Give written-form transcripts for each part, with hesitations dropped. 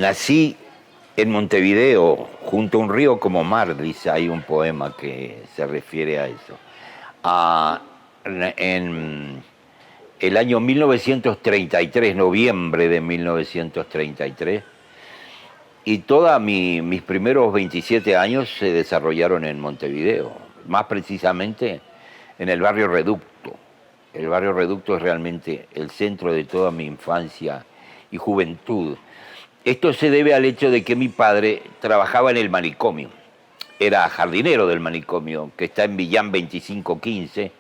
Nací en Montevideo, junto a un río como mar, dice, hay un poema que se refiere a eso. Ah, en el año 1933, noviembre de 1933, y todos mis primeros 27 años se desarrollaron en Montevideo, más precisamente en el barrio Reducto. El barrio Reducto es realmente el centro de toda mi infancia y juventud. Esto se debe al hecho de que mi padre trabajaba en el manicomio. Era jardinero del manicomio, que está en Villán 2515,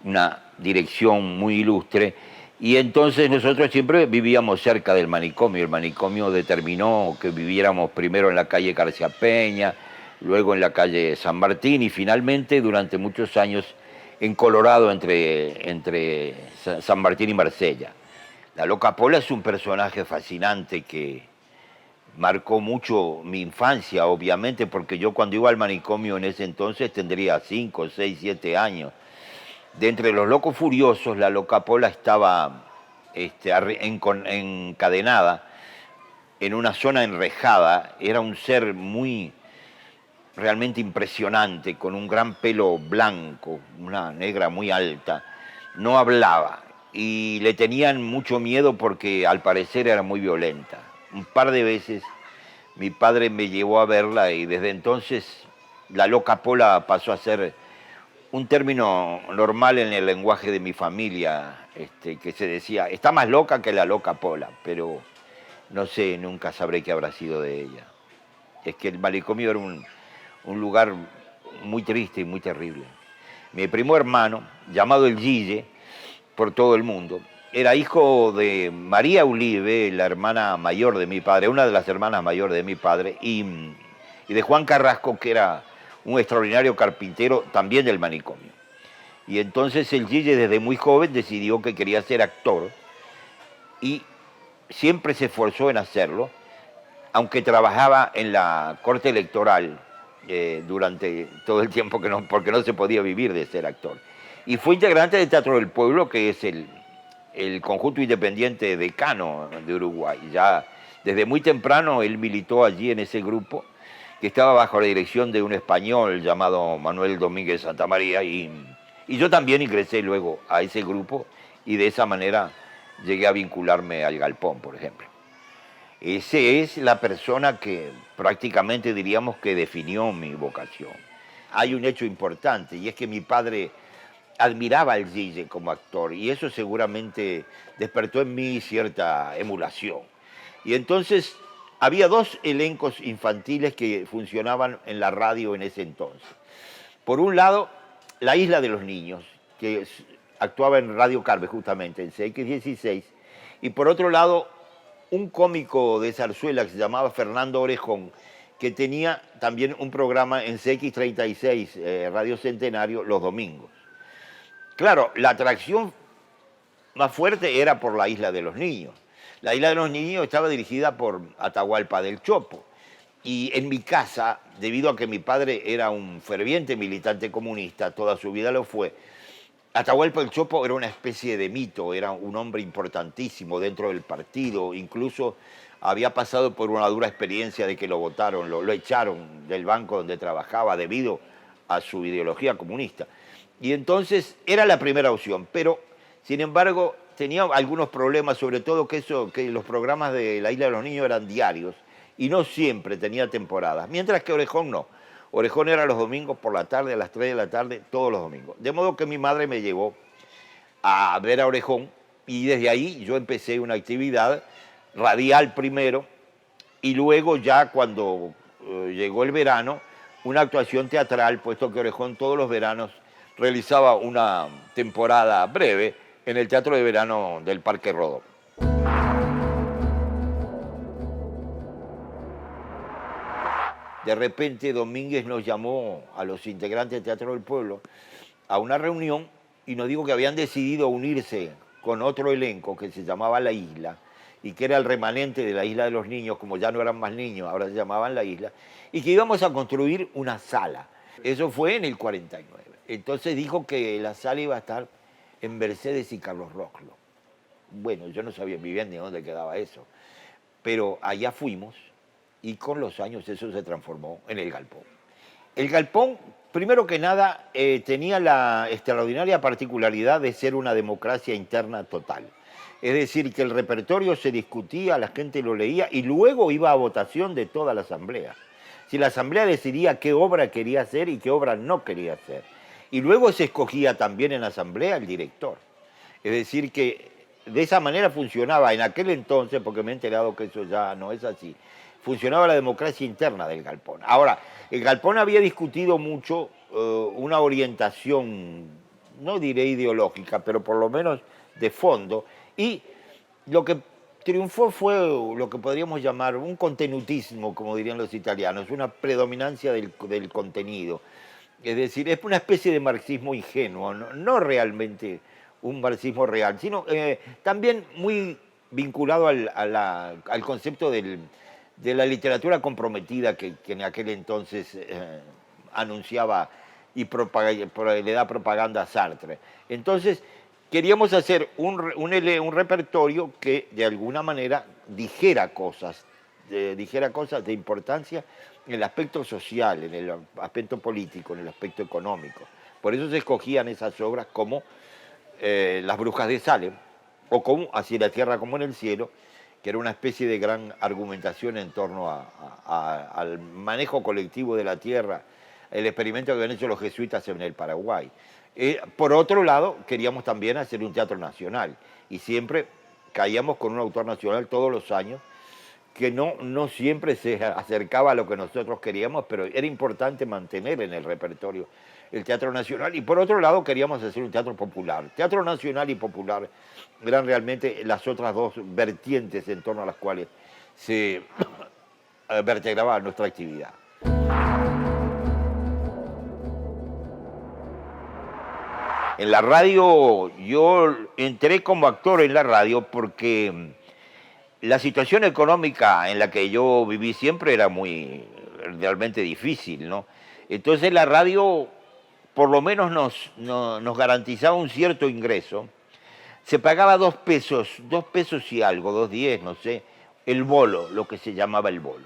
una dirección muy ilustre. Y entonces nosotros siempre vivíamos cerca del manicomio. El manicomio determinó que viviéramos primero en la calle García Peña, luego en la calle San Martín y finalmente durante muchos años en Colorado entre San Martín y Marsella. La Loca Pola es un personaje fascinante que marcó mucho mi infancia, obviamente, porque yo cuando iba al manicomio en ese entonces tendría 5, 6, 7 años. De entre los locos furiosos, la Loca Pola estaba encadenada en una zona enrejada. Era un ser muy realmente impresionante, con un gran pelo blanco, una negra muy alta. No hablaba y le tenían mucho miedo porque al parecer era muy violenta. Un par de veces mi padre me llevó a verla y desde entonces la Loca Pola pasó a ser un término normal en el lenguaje de mi familia, que se decía, está más loca que la Loca Pola, pero no sé, nunca sabré qué habrá sido de ella. Es que el manicomio era un lugar muy triste y muy terrible. Mi primo hermano, llamado el Gille por todo el mundo, era hijo de María Ulibe, la hermana mayor de mi padre, una de las hermanas mayores de mi padre, y de Juan Carrasco, que era un extraordinario carpintero también del manicomio. Y entonces el Gille desde muy joven decidió que quería ser actor y siempre se esforzó en hacerlo, aunque trabajaba en la corte electoral durante todo el tiempo que no, porque no se podía vivir de ser actor. Y fue integrante del Teatro del Pueblo, que es el conjunto independiente decano de Uruguay. Ya desde muy temprano él militó allí en ese grupo, que estaba bajo la dirección de un español llamado Manuel Domínguez Santamaría, y yo también ingresé luego a ese grupo, y de esa manera llegué a vincularme al Galpón, por ejemplo. Ese es la persona que prácticamente diríamos que definió mi vocación. Hay un hecho importante y es que mi padre admiraba al Gille como actor y eso seguramente despertó en mí cierta emulación. Y entonces había dos elencos infantiles que funcionaban en la radio en ese entonces. Por un lado, La Isla de los Niños, que actuaba en Radio Carve justamente, en CX16, y por otro lado, un cómico de zarzuela que se llamaba Fernando Orejón, que tenía también un programa en CX36, Radio Centenario, los domingos. Claro, la atracción más fuerte era por la Isla de los Niños. La Isla de los Niños estaba dirigida por Atahualpa del Chopo. Y en mi casa, debido a que mi padre era un ferviente militante comunista, toda su vida lo fue, Atahualpa el Chopo era una especie de mito, era un hombre importantísimo dentro del partido, incluso había pasado por una dura experiencia de que lo votaron, lo echaron del banco donde trabajaba debido a su ideología comunista. Y entonces era la primera opción, pero sin embargo tenía algunos problemas, sobre todo que los programas de la Isla de los Niños eran diarios y no siempre tenía temporadas, mientras que Orejón no. Orejón era los domingos por la tarde, a las 3 de la tarde, todos los domingos. De modo que mi madre me llevó a ver a Orejón y desde ahí yo empecé una actividad radial primero y luego ya cuando llegó el verano, una actuación teatral, puesto que Orejón todos los veranos realizaba una temporada breve en el Teatro de Verano del Parque Rodó. De repente Domínguez nos llamó a los integrantes del Teatro del Pueblo a una reunión y nos dijo que habían decidido unirse con otro elenco que se llamaba La Isla y que era el remanente de la Isla de los Niños, como ya no eran más niños, ahora se llamaban La Isla, y que íbamos a construir una sala. Eso fue en el 49. Entonces dijo que la sala iba a estar en Mercedes y Carlos Roclo. Bueno, yo no sabía muy bien de dónde quedaba eso. pero allá fuimos y con los años eso se transformó en el galpón. El galpón, primero que nada, tenía la extraordinaria particularidad de ser una democracia interna total. Es decir, que el repertorio se discutía, la gente lo leía y luego iba a votación de toda la asamblea. Si la asamblea decidía qué obra quería hacer y qué obra no quería hacer. Y luego se escogía también en la asamblea el director. Es decir, que de esa manera funcionaba en aquel entonces, porque me he enterado que eso ya no es así, funcionaba la democracia interna del galpón. Ahora, el galpón había discutido mucho una orientación, no diré ideológica, pero por lo menos de fondo, y lo que triunfó fue lo que podríamos llamar un contenutismo, como dirían los italianos, una predominancia del contenido. Es decir, es una especie de marxismo ingenuo, no realmente un marxismo real, sino también muy vinculado al concepto de la literatura comprometida que en aquel entonces anunciaba y le da propaganda a Sartre. Entonces, queríamos hacer un repertorio que de alguna manera dijera cosas de importancia en el aspecto social, en el aspecto político, en el aspecto económico. Por eso se escogían esas obras como Las Brujas de Salem, o como Así la tierra como en el cielo, que era una especie de gran argumentación en torno al manejo colectivo de la tierra, el experimento que habían hecho los jesuitas en el Paraguay. Por otro lado, queríamos también hacer un teatro nacional, y siempre caíamos con un autor nacional todos los años, que no siempre se acercaba a lo que nosotros queríamos, pero era importante mantener en el repertorio el teatro nacional. Y por otro lado queríamos hacer un teatro popular. Teatro nacional y popular eran realmente las otras dos vertientes en torno a las cuales se vertebraba nuestra actividad. En la radio, yo entré como actor en la radio porque la situación económica en la que yo viví siempre era muy realmente difícil, ¿no? Entonces la radio por lo menos nos garantizaba un cierto ingreso. Se pagaba 2 pesos, 2 pesos y algo, 2.10, no sé, el bolo, lo que se llamaba el bolo.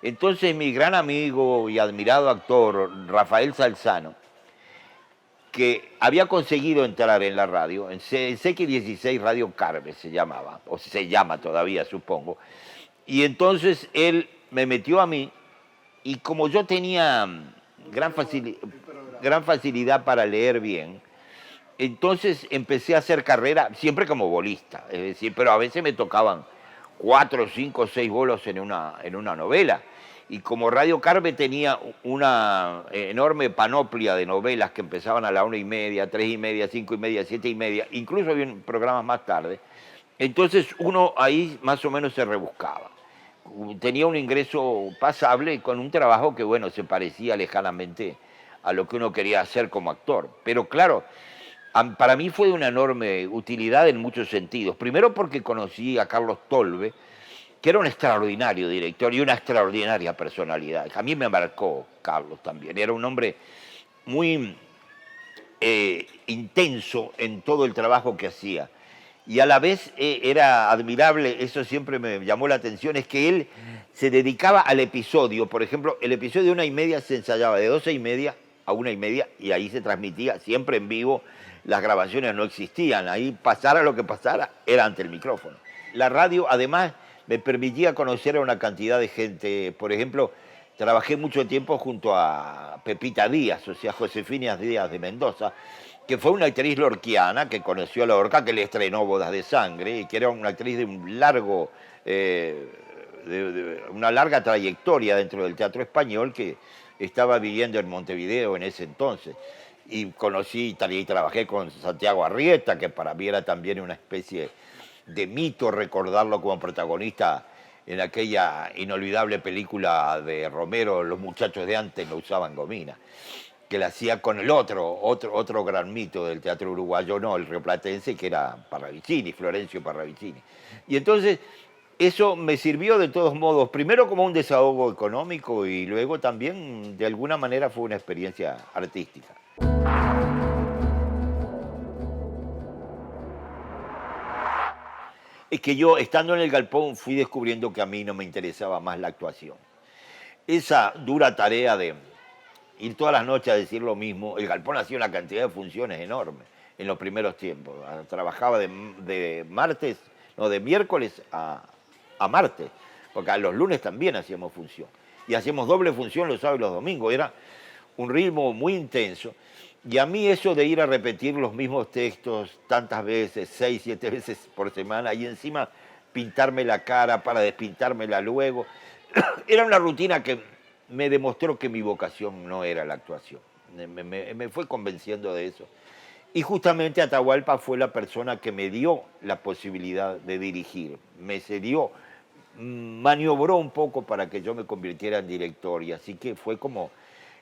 Entonces mi gran amigo y admirado actor, Rafael Salzano, que había conseguido entrar en la radio, en CX16 Radio Carve se llamaba, o se llama todavía, supongo. Y entonces él me metió a mí, y como yo tenía gran facilidad para leer bien, entonces empecé a hacer carrera, siempre como bolista, es decir, pero a veces me tocaban 4, 5, 6 bolos en una novela. Y como Radio Carve tenía una enorme panoplia de novelas que empezaban a la 1:30, 3:30, 5:30, 7:30, incluso había programas más tarde, entonces uno ahí más o menos se rebuscaba. Tenía un ingreso pasable con un trabajo que, bueno, se parecía lejanamente a lo que uno quería hacer como actor. Pero claro, para mí fue de una enorme utilidad en muchos sentidos. Primero porque conocí a Carlos Tolbe, que era un extraordinario director y una extraordinaria personalidad. A mí me marcó Carlos también. Era un hombre muy intenso en todo el trabajo que hacía. Y a la vez era admirable, eso siempre me llamó la atención, es que él se dedicaba al episodio. Por ejemplo, el episodio de 1:30 se ensayaba de 12:30 a 1:30 y ahí se transmitía siempre en vivo. Las grabaciones no existían, ahí pasara lo que pasara, era ante el micrófono. La radio además me permitía conocer a una cantidad de gente. Por ejemplo, trabajé mucho tiempo junto a Pepita Díaz, o sea, Josefina Díaz de Mendoza, que fue una actriz lorquiana que conoció a Lorca, que le estrenó Bodas de Sangre, y que era una actriz de una larga trayectoria dentro del teatro español, que estaba viviendo en Montevideo en ese entonces. Y conocí y trabajé con Santiago Arrieta, que para mí era también una especie de mito recordarlo como protagonista en aquella inolvidable película de Romero, Los muchachos de antes no usaban gomina, que la hacía con el otro gran mito del teatro uruguayo, no, el rioplatense, que era Parravicini, Florencio Parravicini. Y entonces eso me sirvió de todos modos, primero como un desahogo económico y luego también de alguna manera fue una experiencia artística. Es que yo, estando en el galpón, fui descubriendo que a mí no me interesaba más la actuación. Esa dura tarea de ir todas las noches a decir lo mismo, el galpón hacía una cantidad de funciones enormes en los primeros tiempos. Trabajaba de martes, no, de miércoles a martes, porque a los lunes también hacíamos función. Y hacíamos doble función los sábados y los domingos. Era un ritmo muy intenso. Y a mí eso de ir a repetir los mismos textos tantas veces, 6, 7 veces por semana, y encima pintarme la cara para despintármela luego, era una rutina que me demostró que mi vocación no era la actuación. Me fue convenciendo de eso. Y justamente Atahualpa fue la persona que me dio la posibilidad de dirigir. Me cedió, maniobró un poco para que yo me convirtiera en director. Y así que fue como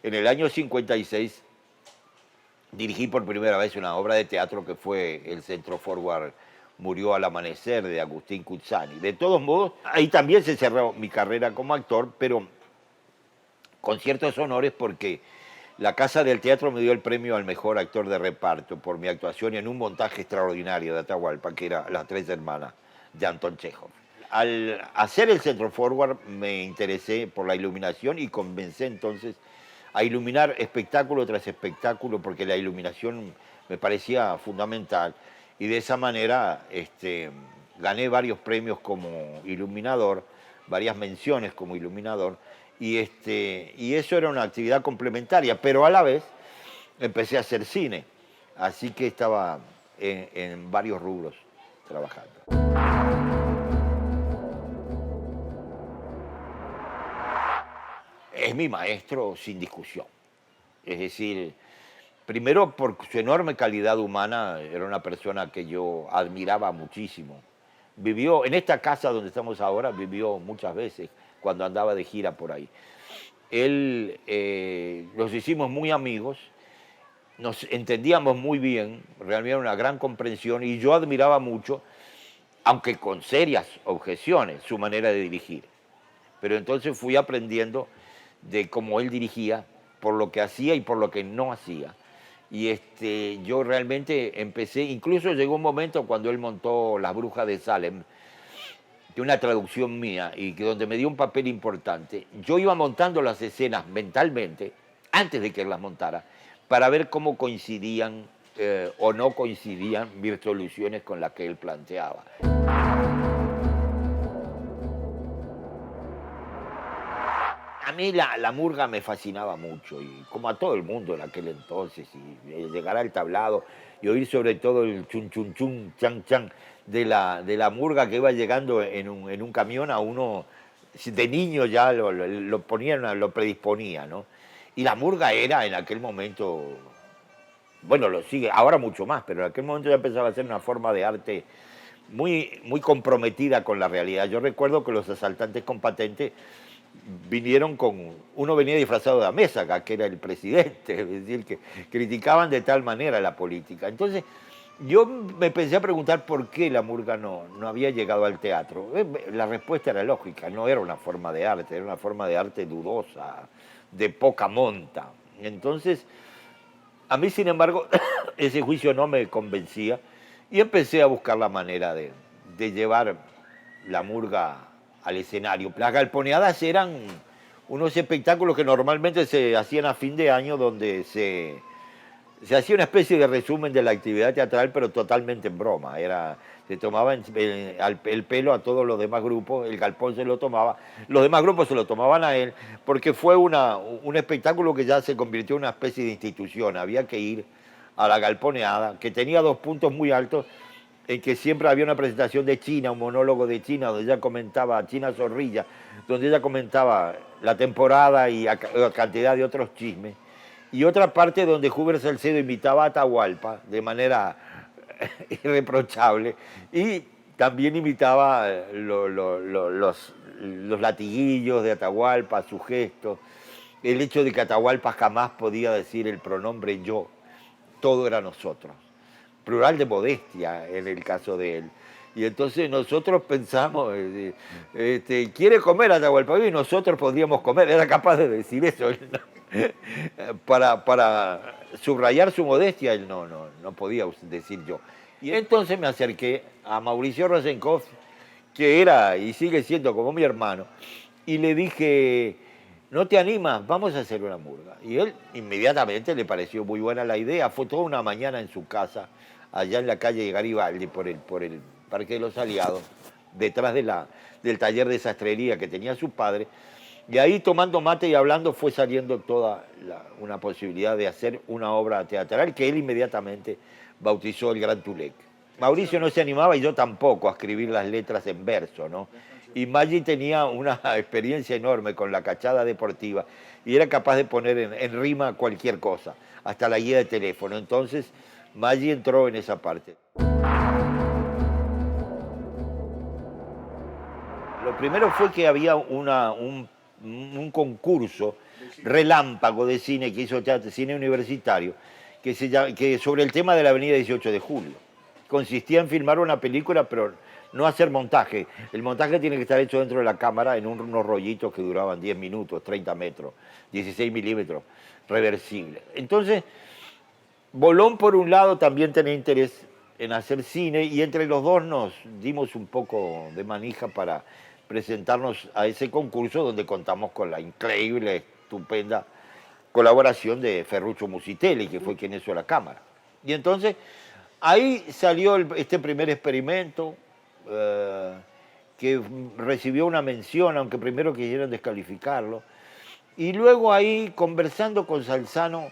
en el año 56 dirigí por primera vez una obra de teatro que fue El Centro Forward Murió al Amanecer, de Agustín Cuzzani. De todos modos, ahí también se cerró mi carrera como actor, pero con ciertos honores porque la Casa del Teatro me dio el premio al mejor actor de reparto por mi actuación en un montaje extraordinario de Atahualpa, que era Las Tres Hermanas, de Anton Chekhov. Al hacer el Centro Forward me interesé por la iluminación y comencé entonces a iluminar espectáculo tras espectáculo porque la iluminación me parecía fundamental y de esa manera gané varios premios como iluminador, varias menciones como iluminador y eso era una actividad complementaria, pero a la vez empecé a hacer cine, así que estaba en varios rubros trabajando. Es mi maestro sin discusión. Es decir, primero por su enorme calidad humana, era una persona que yo admiraba muchísimo. Vivió, en esta casa donde estamos ahora, vivió muchas veces cuando andaba de gira por ahí. Él, nos hicimos muy amigos, nos entendíamos muy bien, realmente era una gran comprensión y yo admiraba mucho, aunque con serias objeciones, su manera de dirigir. Pero entonces fui aprendiendo de cómo él dirigía, por lo que hacía y por lo que no hacía. Y yo realmente empecé, incluso llegó un momento cuando él montó Las Brujas de Salem, de una traducción mía, y que donde me dio un papel importante, yo iba montando las escenas mentalmente, antes de que él las montara, para ver cómo coincidían o no coincidían mis soluciones con las que él planteaba. A mí la murga me fascinaba mucho, y como a todo el mundo en aquel entonces, y llegar al tablado y oír sobre todo el chun chun chun, chan chan de la murga que iba llegando en un camión, a uno de niño ya lo ponía, lo predisponía, ¿no? Y la murga era en aquel momento, bueno, lo sigue, ahora mucho más, pero en aquel momento ya empezaba a ser una forma de arte muy, muy comprometida con la realidad. Yo recuerdo que los asaltantes con patente vinieron uno venía disfrazado de Amézaga, que era el presidente, es decir, que criticaban de tal manera la política. Entonces, yo me pensé a preguntar por qué la murga no había llegado al teatro. La respuesta era lógica, no era una forma de arte, era una forma de arte dudosa, de poca monta. Entonces, a mí, sin embargo, ese juicio no me convencía y empecé a buscar la manera de llevar la murga al escenario. Las galponeadas eran unos espectáculos que normalmente se hacían a fin de año, donde se hacía una especie de resumen de la actividad teatral, pero totalmente en broma. Se tomaba el pelo a todos los demás grupos, el galpón se lo tomaba, los demás grupos se lo tomaban a él, porque fue un espectáculo que ya se convirtió en una especie de institución. Había que ir a la galponeada, que tenía dos puntos muy altos, en que siempre había una presentación de China, un monólogo de China, donde ella comentaba, China Zorrilla, donde ella comentaba la temporada y cantidad de otros chismes. Y otra parte donde Hubert Salcedo imitaba a Atahualpa de manera irreprochable y también imitaba los latiguillos de Atahualpa, sus gestos, el hecho de que Atahualpa jamás podía decir el pronombre yo, todo era nosotros. Plural de modestia en el caso de él. Y entonces nosotros pensamos, quiere comer Atahualpa y nosotros podríamos comer, era capaz de decir eso. Para subrayar su modestia, él no podía decir yo. Y entonces me acerqué a Mauricio Rosenkopf que era y sigue siendo como mi hermano, y le dije, ¿no te animas? Vamos a hacer una murga. Y él inmediatamente le pareció muy buena la idea. Fue toda una mañana en su casa, allá en la calle de Garibaldi, por el Parque de los Aliados, detrás del taller de sastrería que tenía su padre. Y ahí tomando mate y hablando fue saliendo toda una posibilidad de hacer una obra teatral que él inmediatamente bautizó el Gran Tulec. Mauricio no se animaba y yo tampoco a escribir las letras en verso, ¿no? Y Maggi tenía una experiencia enorme con la cachada deportiva y era capaz de poner en rima cualquier cosa, hasta la guía de teléfono. Entonces Maggi entró en esa parte. Lo primero fue que había un concurso relámpago de cine que hizo teatro, cine universitario, que sobre el tema de la avenida 18 de Julio. Consistía en filmar una película, pero no hacer montaje. El montaje tiene que estar hecho dentro de la cámara en unos rollitos que duraban 10 minutos, 30 metros, 16 milímetros, reversible. Entonces, Bolón, por un lado, también tenía interés en hacer cine y entre los dos nos dimos un poco de manija para presentarnos a ese concurso donde contamos con la increíble, estupenda colaboración de Ferruccio Musitelli, que fue quien hizo la cámara. Y entonces ahí salió este primer experimento que recibió una mención, aunque primero quisieron descalificarlo. Y luego ahí, conversando con Salzano,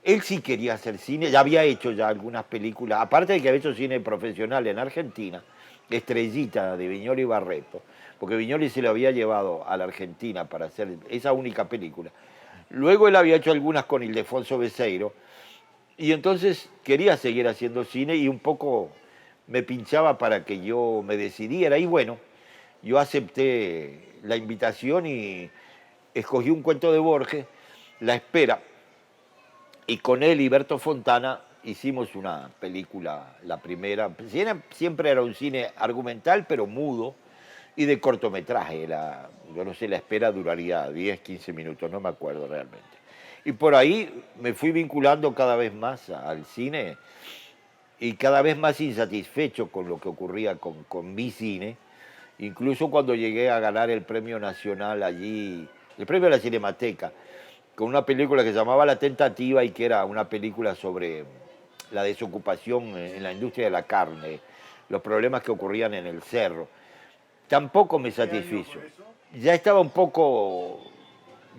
él sí quería hacer cine, ya había hecho ya algunas películas, aparte de que había hecho cine profesional en Argentina, Estrellita de Viñoly y Barreto, porque Viñoly se lo había llevado a la Argentina para hacer esa única película. Luego él había hecho algunas con Ildefonso Beseiro, y entonces quería seguir haciendo cine y un poco me pinchaba para que yo me decidiera. Y bueno, yo acepté la invitación y escogí un cuento de Borges, La Espera, y con él y Berto Fontana hicimos una película, la primera. Siempre era un cine argumental, pero mudo y de cortometraje. Yo no sé, La Espera duraría 10, 15 minutos, no me acuerdo realmente. Y por ahí me fui vinculando cada vez más al cine y cada vez más insatisfecho con lo que ocurría con mi cine. Incluso cuando llegué a ganar el premio nacional allí, el premio de la Cinemateca, con una película que se llamaba La Tentativa y que era una película sobre la desocupación en la industria de la carne, los problemas que ocurrían en el cerro. Tampoco me satisfizo. Ya estaba un poco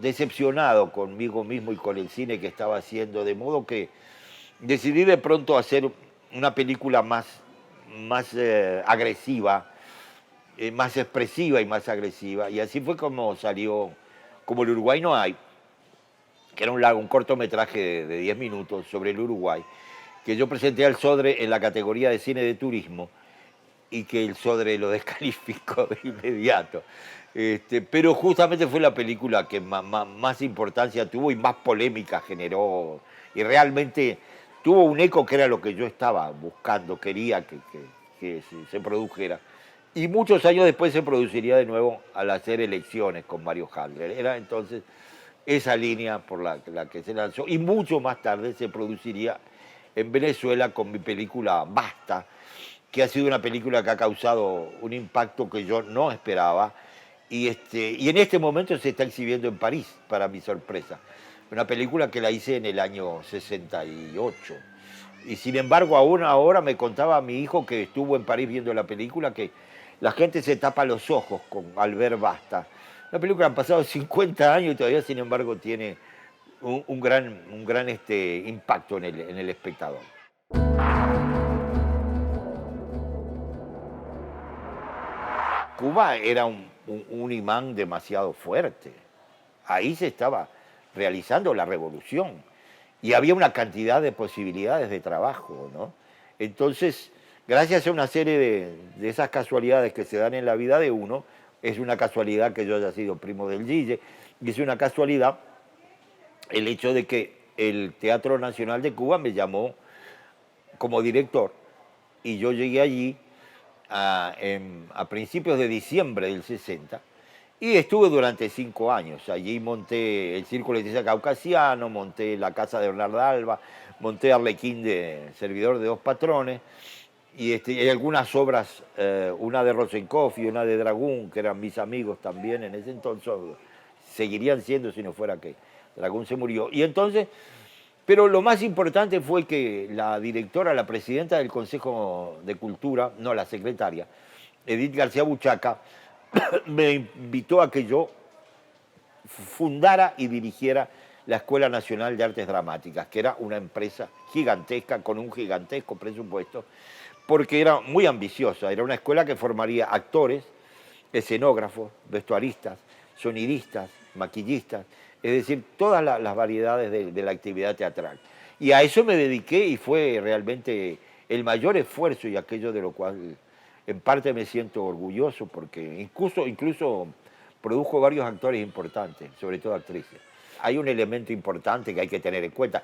decepcionado conmigo mismo y con el cine que estaba haciendo, de modo que decidí de pronto hacer una película más agresiva, más expresiva y más agresiva. Y así fue como salió, como el Uruguay no hay, que era un cortometraje de 10 minutos sobre el Uruguay, que yo presenté al Sodre en la categoría de cine de turismo y que el Sodre lo descalificó de inmediato. Pero justamente fue la película que más importancia tuvo y más polémica generó y realmente tuvo un eco que era lo que yo estaba buscando, quería que se produjera. Y muchos años después se produciría de nuevo al hacer Elecciones con Mario Handler. Era entonces esa línea por la que se lanzó. Y mucho más tarde se produciría en Venezuela con mi película Basta, que ha sido una película que ha causado un impacto que yo no esperaba. Y en este momento se está exhibiendo en París, para mi sorpresa. Una película que la hice en el año 68. Y sin embargo, aún ahora me contaba mi hijo que estuvo en París viendo la película que la gente se tapa los ojos al ver Basta. La película han pasado 50 años y todavía, sin embargo, tiene un gran impacto en el espectador. Cuba era un imán demasiado fuerte. Ahí se estaba realizando la revolución y había una cantidad de posibilidades de trabajo, ¿no? Entonces, gracias a una serie de esas casualidades que se dan en la vida de uno, es una casualidad que yo haya sido primo del Gille, y es una casualidad el hecho de que el Teatro Nacional de Cuba me llamó como director y yo llegué allí a principios de diciembre del 60 y estuve durante 5 años. Allí monté el Círculo de Teatro Caucasiano, monté la Casa de Bernarda Alba, monté Arlequín de Servidor de Dos Patrones y hay algunas obras, una de Rosenkopf y una de Dragún, que eran mis amigos también en ese entonces, seguirían siendo si no fuera que Dragún se murió. Y entonces, pero lo más importante fue que la directora, la presidenta del Consejo de Cultura, no, la secretaria, Edith García Buchaca, me invitó a que yo fundara y dirigiera la Escuela Nacional de Artes Dramáticas, que era una empresa gigantesca, con un gigantesco presupuesto, porque era muy ambiciosa. Era una escuela que formaría actores, escenógrafos, vestuaristas, sonidistas, maquillistas, es decir, todas las variedades de la actividad teatral. Y a eso me dediqué y fue realmente el mayor esfuerzo y aquello de lo cual en parte me siento orgulloso, porque incluso produjo varios actores importantes, sobre todo actrices. Hay un elemento importante que hay que tener en cuenta.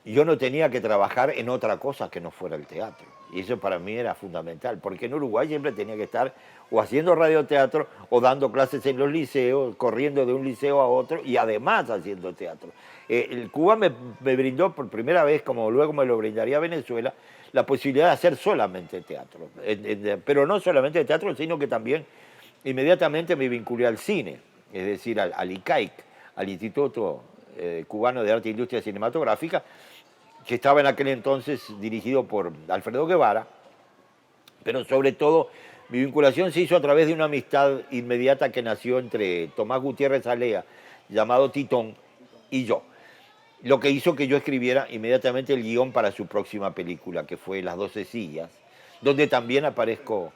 Yo no tenía que trabajar en otra cosa que no fuera el teatro. Y eso para mí era fundamental, porque en Uruguay siempre tenía que estar o haciendo radioteatro o dando clases en los liceos, corriendo de un liceo a otro y además haciendo teatro. El Cuba me brindó por primera vez, como luego me lo brindaría Venezuela, la posibilidad de hacer solamente teatro. Pero no solamente teatro, sino que también inmediatamente me vinculé al cine, es decir, al ICAIC, al Instituto Cubano de Arte e Industria Cinematográfica, que estaba en aquel entonces dirigido por Alfredo Guevara, pero sobre todo mi vinculación se hizo a través de una amistad inmediata que nació entre Tomás Gutiérrez Alea, llamado Titón, y yo. Lo que hizo que yo escribiera inmediatamente el guión para su próxima película, que fue Las 12 sillas, donde también aparezco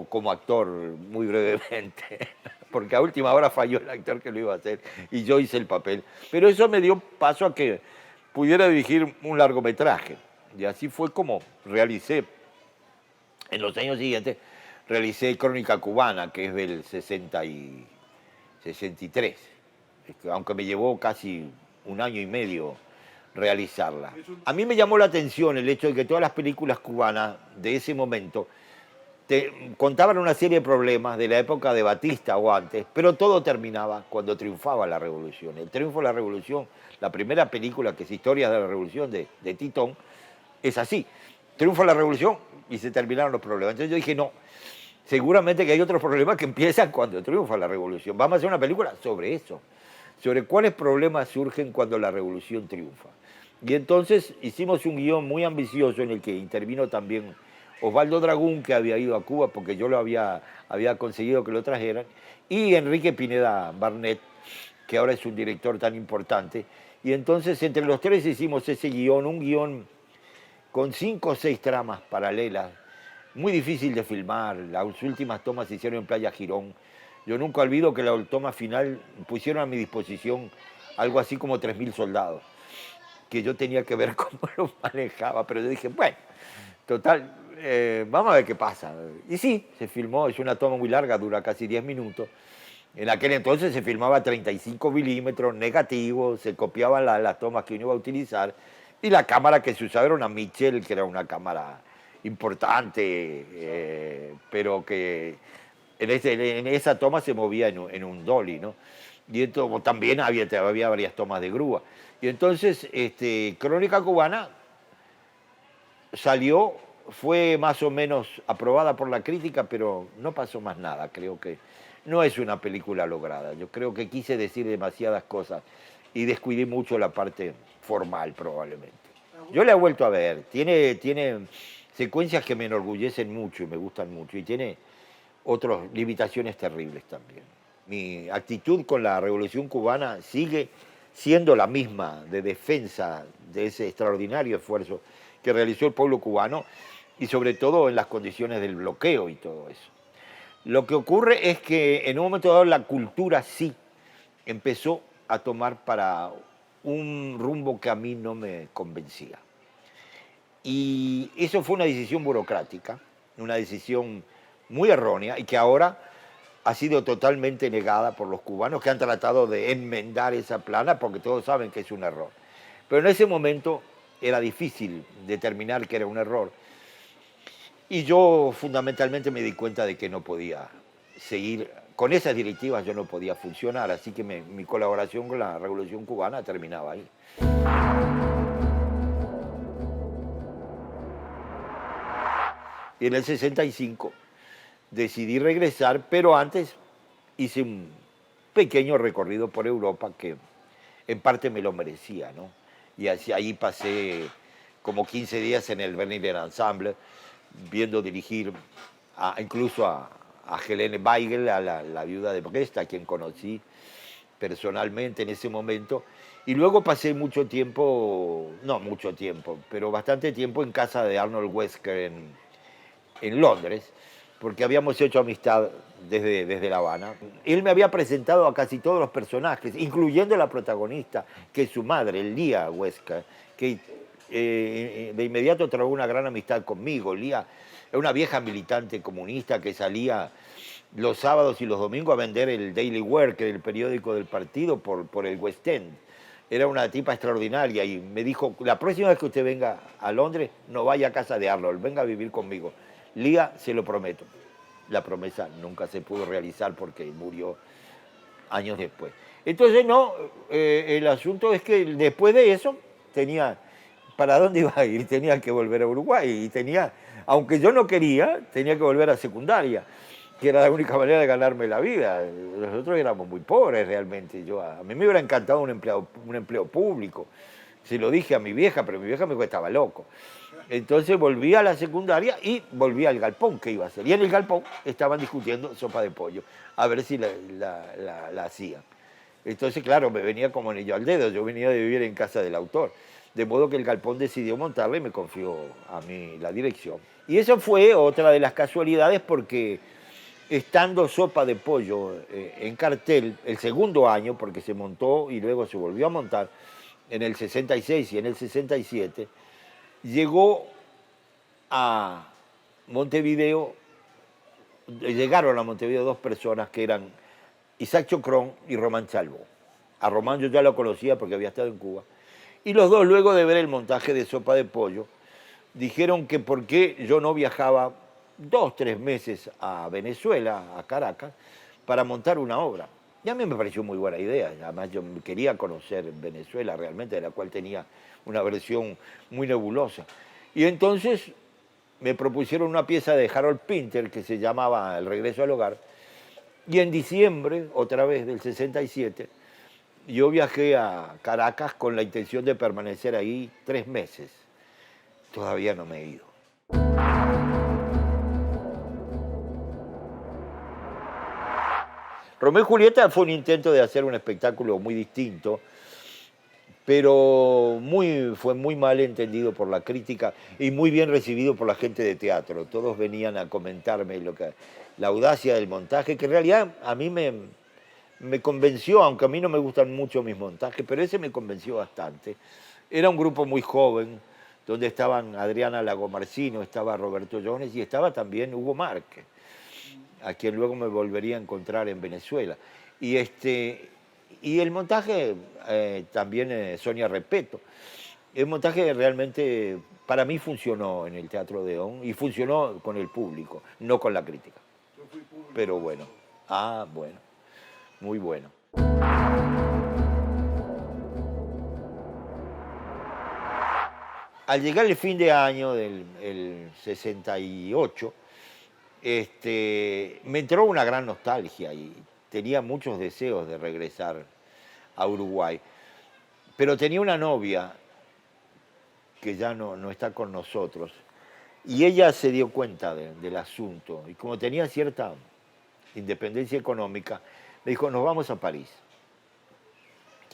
como actor muy brevemente, porque a última hora falló el actor que lo iba a hacer y yo hice el papel. Pero eso me dio paso a que pudiera dirigir un largometraje. Y así fue como realicé, en los años siguientes, realicé Crónica Cubana, que es del 63, aunque me llevó casi un año y medio realizarla. A mí me llamó la atención el hecho de que todas las películas cubanas de ese momento contaban una serie de problemas de la época de Batista o antes, pero todo terminaba cuando triunfaba la revolución. El triunfo de la revolución, la primera película que es Historia de la Revolución de Titón, es así. Triunfa la revolución y se terminaron los problemas. Entonces yo dije, no, seguramente que hay otros problemas que empiezan cuando triunfa la revolución. Vamos a hacer una película sobre eso, sobre cuáles problemas surgen cuando la revolución triunfa. Y entonces hicimos un guión muy ambicioso en el que intervino también Osvaldo Dragún, que había ido a Cuba porque yo lo había conseguido que lo trajeran, y Enrique Pineda Barnett, que ahora es un director tan importante. Y entonces entre los tres hicimos ese guión, un guión con 5 o 6 tramas paralelas, muy difícil de filmar. Las últimas tomas se hicieron en Playa Girón. Yo nunca olvido que la toma final pusieron a mi disposición algo así como 3.000 soldados, que yo tenía que ver cómo los manejaba, pero yo dije, bueno, total, vamos a ver qué pasa. Y sí, se filmó, es una toma muy larga, dura casi 10 minutos. En aquel entonces se filmaba a 35 milímetros, negativos, se copiaban las tomas que uno iba a utilizar, y la cámara que se usaba era una Mitchell, que era una cámara importante, pero que en esa toma se movía en un dolly, ¿no? Y entonces, también había varias tomas de grúa. Y entonces, Crónica Cubana salió, fue más o menos aprobada por la crítica, pero no pasó más nada. Creo que no es una película lograda. Yo creo que quise decir demasiadas cosas y descuidé mucho la parte formal, probablemente. Yo la he vuelto a ver. Tiene secuencias que me enorgullecen mucho y me gustan mucho, y tiene otras limitaciones terribles también. Mi actitud con la Revolución Cubana sigue siendo la misma, de defensa de ese extraordinario esfuerzo que realizó el pueblo cubano, y sobre todo en las condiciones del bloqueo y todo eso. Lo que ocurre es que en un momento dado la cultura sí empezó a tomar para un rumbo que a mí no me convencía. Y eso fue una decisión burocrática, una decisión muy errónea, y que ahora ha sido totalmente negada por los cubanos, que han tratado de enmendar esa plana porque todos saben que es un error. Pero en ese momento era difícil determinar que era un error. Y yo fundamentalmente me di cuenta de que no podía seguir, con esas directivas yo no podía funcionar, así que mi colaboración con la Revolución Cubana terminaba ahí. Y en el 65 decidí regresar, pero antes hice un pequeño recorrido por Europa que en parte me lo merecía, ¿no? Y así, ahí pasé como 15 días en el Berliner Ensemble, viendo dirigir incluso a Helene Weigel, a la viuda de Brest, a quien conocí personalmente en ese momento. Y luego pasé mucho tiempo, no mucho tiempo, pero bastante tiempo en casa de Arnold Wesker en Londres, porque habíamos hecho amistad desde La Habana. Él me había presentado a casi todos los personajes, incluyendo la protagonista, que es su madre, Lía Wesker, que de inmediato trabó una gran amistad conmigo. Lía era una vieja militante comunista que salía los sábados y los domingos a vender el Daily Worker, el periódico del partido, por el West End. Era una tipa extraordinaria y me dijo, la próxima vez que usted venga a Londres, no vaya a casa de Arnold, venga a vivir conmigo. Lía, se lo prometo. La promesa nunca se pudo realizar porque murió años después. Entonces, no, el asunto es que después de eso tenía, ¿para dónde iba a ir? Tenía que volver a Uruguay y tenía, aunque yo no quería, tenía que volver a secundaria, que era la única manera de ganarme la vida. Nosotros éramos muy pobres realmente. A mí me hubiera encantado un empleo público. Se lo dije a mi vieja, pero mi vieja me dijo que estaba loco. Entonces volví a la secundaria y volví al galpón que iba a hacer. Y en el galpón estaban discutiendo sopa de pollo, a ver si la hacían. Entonces, claro, me venía como anillo al dedo. Yo venía de vivir en casa del autor. De modo que el galpón decidió montarla y me confió a mí la dirección. Y eso fue otra de las casualidades porque estando sopa de pollo en cartel el segundo año, porque se montó y luego se volvió a montar en el 66 y en el 67, llegó a Montevideo, llegaron a Montevideo dos personas que eran Isaac Chocrón y Román Chalbo. A Román yo ya lo conocía porque había estado en Cuba. Y los dos, luego de ver el montaje de Sopa de Pollo, dijeron que por qué yo no viajaba 2, 3 meses a Venezuela, a Caracas, para montar una obra. Y a mí me pareció muy buena idea. Además, yo quería conocer Venezuela realmente, de la cual tenía una versión muy nebulosa. Y entonces me propusieron una pieza de Harold Pinter que se llamaba El regreso al hogar. Y en diciembre, otra vez del 67, yo viajé a Caracas con la intención de permanecer ahí 3 meses. Todavía no me he ido. Romeo y Julieta fue un intento de hacer un espectáculo muy distinto, pero fue muy mal entendido por la crítica y muy bien recibido por la gente de teatro. Todos venían a comentarme la audacia del montaje, que en realidad a mí me convenció, aunque a mí no me gustan mucho mis montajes, pero ese me convenció bastante. Era un grupo muy joven, donde estaban Adriana Lagomarsino, estaba Roberto Jones y estaba también Hugo Márquez, a quien luego me volvería a encontrar en Venezuela. Y el montaje también Sonia Repeto. El montaje realmente para mí funcionó en el Teatro Odeón y funcionó con el público, no con la crítica. Pero bueno, bueno, muy bueno. Al llegar el fin de año del 68, me entró una gran nostalgia y tenía muchos deseos de regresar a Uruguay. Pero tenía una novia que ya no está con nosotros y ella se dio cuenta del asunto y como tenía cierta independencia económica, me dijo, nos vamos a París.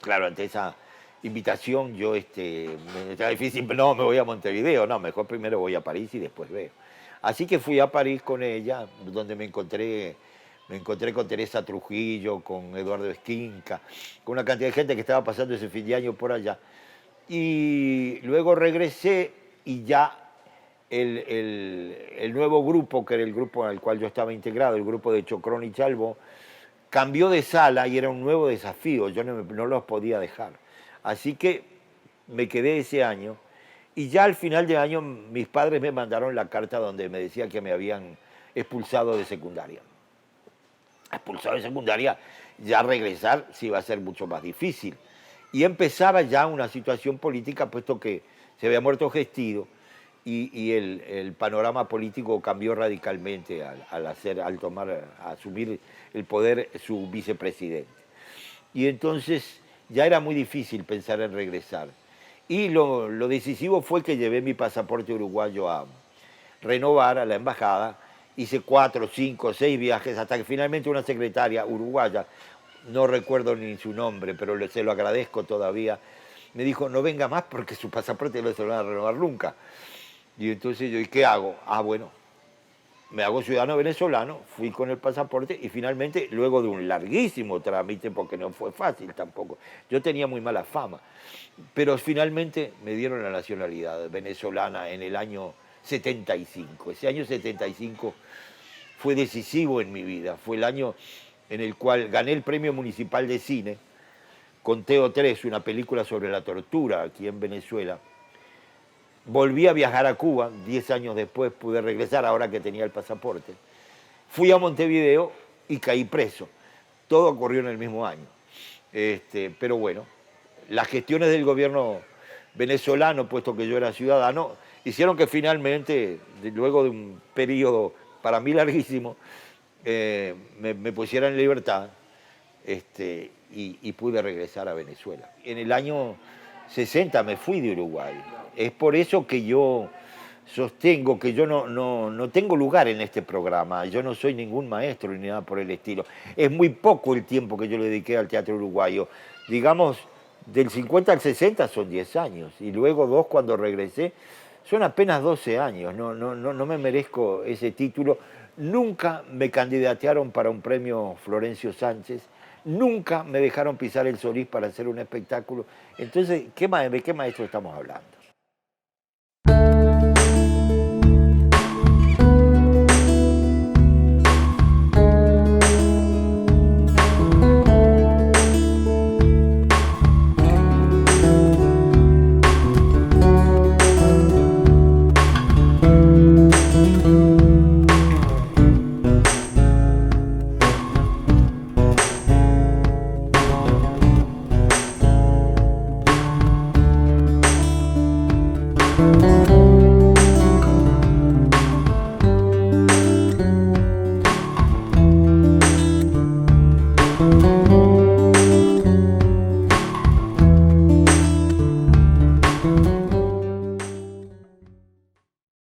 Claro, ante esa invitación yo estaba difícil, no, me voy a Montevideo, no, mejor primero voy a París y después veo. Así que fui a París con ella, donde me encontré con Teresa Trujillo, con Eduardo Esquinca, con una cantidad de gente que estaba pasando ese fin de año por allá. Y luego regresé y ya el nuevo grupo, que era el grupo al cual yo estaba integrado, el grupo de Chocrón y Chalbo, cambió de sala y era un nuevo desafío, yo no los podía dejar. Así que me quedé ese año y ya al final de año mis padres me mandaron la carta donde me decía que me habían expulsado de secundaria. Expulsado de secundaria, ya regresar sí iba a ser mucho más difícil. Y empezaba ya una situación política, puesto que se había muerto Gestido y el panorama político cambió radicalmente asumir el poder su vicepresidente. Y entonces ya era muy difícil pensar en regresar. Y lo decisivo fue que llevé mi pasaporte uruguayo a renovar a la embajada. Hice 4, 5, 6 viajes hasta que finalmente una secretaria uruguaya, no recuerdo ni su nombre, pero se lo agradezco todavía, me dijo, no venga más porque su pasaporte no se lo van a renovar nunca. Y entonces yo, ¿y qué hago? Ah, bueno, me hago ciudadano venezolano, fui con el pasaporte y finalmente, luego de un larguísimo trámite, porque no fue fácil tampoco, yo tenía muy mala fama, pero finalmente me dieron la nacionalidad venezolana en el año 75. Ese año 75 fue decisivo en mi vida, fue el año en el cual gané el Premio Municipal de Cine con Teo 3, una película sobre la tortura aquí en Venezuela. Volví a viajar a Cuba, 10 años después pude regresar ahora que tenía el pasaporte. Fui a Montevideo y caí preso. Todo ocurrió en el mismo año. Pero bueno, las gestiones del gobierno venezolano, puesto que yo era ciudadano, hicieron que finalmente, luego de un periodo para mí larguísimo, me pusieran en libertad y pude regresar a Venezuela. En el año 60 me fui de Uruguay. Es por eso que yo sostengo que yo no tengo lugar en este programa. Yo no soy ningún maestro ni nada por el estilo. Es muy poco el tiempo que yo le dediqué al teatro uruguayo. Digamos, del 50 al 60 son 10 años. Y luego 2 cuando regresé son apenas 12 años. No me merezco ese título. Nunca me candidatearon para un premio Florencio Sánchez. Nunca me dejaron pisar el Solís para hacer un espectáculo. Entonces, ¿de qué maestro estamos hablando?